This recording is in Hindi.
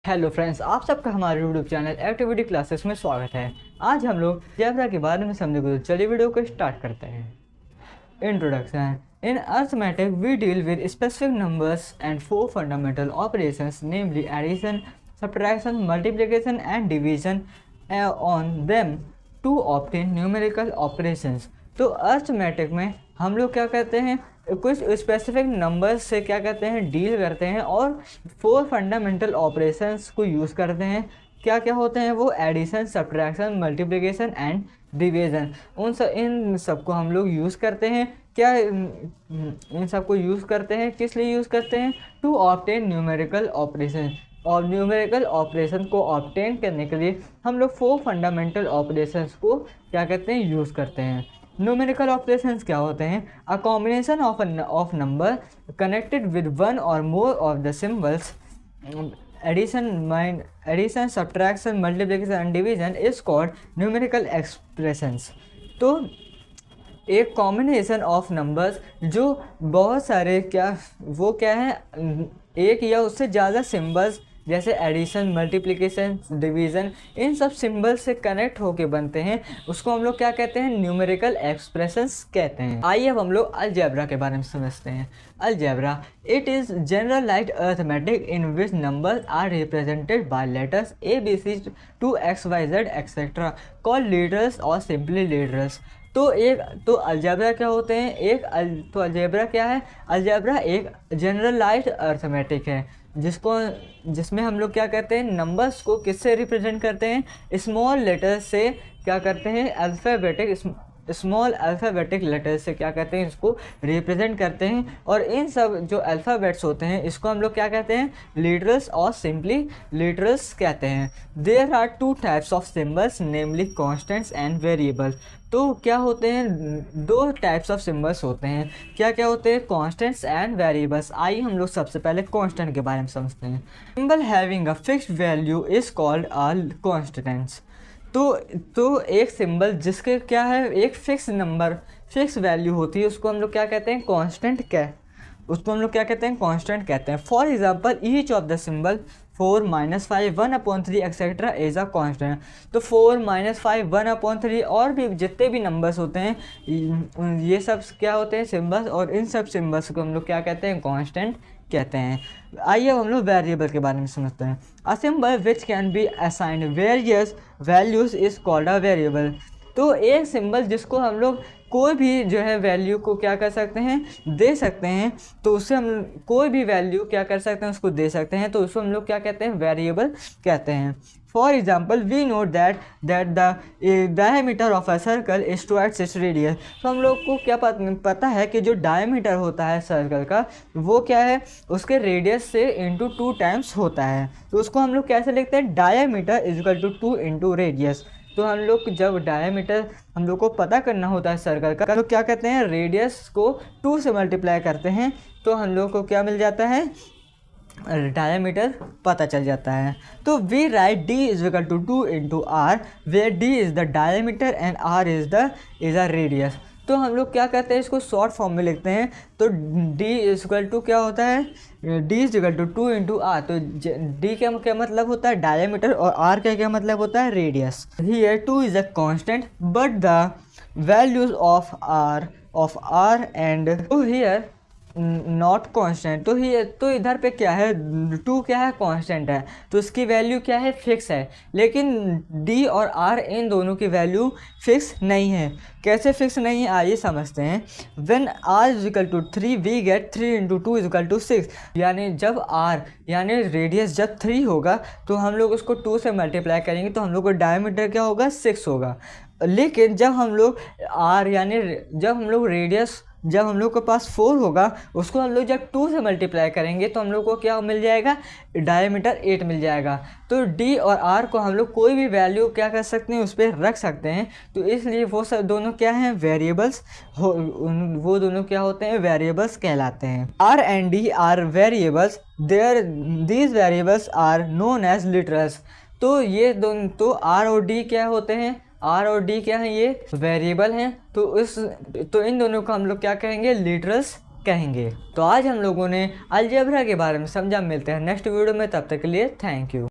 हेलो फ्रेंड्स, आप सबका हमारे यूट्यूब चैनल एक्टिविटी क्लासेस में स्वागत है। आज हम लोग अलजेब्रा के बारे में समझेंगे, तो चलिए वीडियो को स्टार्ट करते हैं। Introduction. In arithmetic we deal with specific numbers and four fundamental operations, namely addition, subtraction, multiplication and division on them to obtain numerical operations. तो अरिथमेटिक में हम लोग क्या करते हैं, कुछ स्पेसिफिक नंबर्स से क्या करते हैं, डील करते हैं और फोर फंडामेंटल ऑपरेशंस को यूज़ करते हैं। क्या क्या होते हैं वो? Addition, subtraction, multiplication and division. इन सब को हम लोग यूज़ करते हैं। क्या इन सब को यूज़ करते हैं? किस लिए यूज़ करते हैं? To obtain numerical operation. और न्यूमेरिकल ऑपरेशन को ऑब्टेन करने के लिए हम लोग फोर फंडामेंटल ऑपरेशंस को क्या करते हैं, यूज़ करते हैं। न्यूमेरिकल ऑपरेशंस क्या होते हैं? A combination of number connected with one और more of the symbols, addition, subtraction, multiplication and division is called numerical expressions. तो एक कॉम्बिनेशन ऑफ नंबर्स जो बहुत सारे क्या है, एक या उससे ज़्यादा सिंबल्स जैसे एडिशन, मल्टीप्लिकेशन, डिवीज़न, इन सब सिंबल से कनेक्ट होके बनते हैं, उसको हम लोग क्या कहते हैं? न्यूमेरिकल एक्सप्रेशंस कहते हैं। आइए अब हम लोग अलजेब्रा के बारे में समझते हैं। Algebra, it is generalized arithmetic in which numbers are represented by letters A B C to X Y Z etcetera, called leaders और सिंपली लीडर्स। तो अलजेब्रा क्या होते हैं? तो अलजेब्रा क्या है? अलजेब्रा एक जनरलाइज्ड अरिथमेटिक है जिसमें हम लोग क्या करते हैं, नंबर्स को किससे रिप्रेजेंट करते हैं? स्मॉल लेटर से क्या करते हैं, स्मॉल अल्फ़ाबेटिक लेटर से क्या करते हैं, इसको रिप्रेजेंट करते हैं। और इन सब जो अल्फ़ाबेट्स होते हैं इसको हम लोग क्या कहते हैं? लीटरल्स और सिंपली लीटरल्स कहते हैं। There are two types of symbols, namely constants and variable. तो क्या होते हैं? दो टाइप्स ऑफ सिंबल्स होते हैं। क्या क्या होते हैं? Constants and variables. आइए हम लोग सबसे पहले कॉन्स्टेंट के बारे में समझते हैं। Symbol having a fixed value is called a constants. तो एक सिंबल जिसके क्या है, एक फिक्स नंबर, फिक्स वैल्यू होती है, उसको हम लोग क्या कहते हैं? उसको हम लोग क्या कहते हैं? कांस्टेंट कहते हैं। For example, each of the symbol 4, -5, 1/3 etcetera is a constant. तो 4, -5, 1/3 और भी जितने भी नंबर्स होते हैं, ये सब क्या होते हैं? सिंबल्स। और इन सब सिंबल्स को हम लोग क्या कहते हैं? कांस्टेंट कहते हैं। आइए अब हम लोग वेरिएबल के बारे में समझते हैं। A symbol which can be assigned various values is called a variable. तो एक सिंबल जिसको हम लोग कोई भी जो है वैल्यू को क्या कर सकते हैं, दे सकते हैं, तो उससे हम कोई भी वैल्यू क्या कर सकते हैं, उसको दे सकते हैं, तो उसको हम लोग क्या कहते हैं? वेरिएबल कहते हैं। For example, we note that the diameter of a circle is towards its radius. तो हम लोग को क्या पता है कि जो डायमीटर होता है सर्कल का, वो क्या है, उसके रेडियस से इंटू 2 टाइम्स होता है। तो उसको हम लोग कैसे लिखते हैं? Diameter is equal to 2 into radius. तो हम लोग जब डायमीटर हम लोग को पता करना होता है सर्कल का, तो क्या कहते हैं? रेडियस को 2 से मल्टीप्लाई करते हैं, तो हम लोग को क्या मिल जाता है? डायमीटर पता चल जाता है। तो we write d is equal to 2 into R, where d is the diameter and r is a radius. तो हम लोग क्या करते हैं? इसको शॉर्ट फॉर्म में लिखते हैं। तो d इज इक्वल टू क्या होता है? d is equal to 2 into R. तो d का क्या मतलब होता है? डायमीटर। और r का क्या मतलब होता है? Radius. Here 2 is a constant but the values of r and here not constant. तो इधर पे क्या है? 2 क्या है? कांस्टेंट है, तो इसकी वैल्यू क्या है? फिक्स है। लेकिन d और r इन दोनों की वैल्यू फिक्स नहीं है। कैसे फिक्स नहीं है, आइए समझते हैं। When r is equal to 3 we get 3 into 2 is equal to 6। यानी जब r यानी रेडियस जब 3 होगा, तो हम लोग उसको 2 से मल्टीप्लाई करेंगे, तो हम लोग को डायमीटर क्या होगा? 6 होगा। लेकिन जब हम लोग रेडियस जब हम लोग के पास 4 होगा, उसको हम लोग जब 2 से मल्टीप्लाई करेंगे, तो हम लोग को क्या मिल जाएगा? डायमीटर 8 मिल जाएगा। तो d और r को हम लोग कोई भी वैल्यू क्या कर सकते हैं? उस पर रख सकते हैं। तो इसलिए वो सब दोनों क्या हैं? वेरिएबल्स। वो दोनों क्या होते हैं? वेरिएबल्स कहलाते हैं। r and d are variables, these variables are known as literals. तो ये दोनों, तो r और d क्या होते हैं? आर और डी क्या है? ये वेरिएबल हैं। तो इन दोनों को हम लोग क्या कहेंगे? लिटरल्स कहेंगे। तो आज हम लोगों ने अलजेब्रा के बारे में समझा। मिलते हैं नेक्स्ट वीडियो में, तब तक के लिए थैंक यू।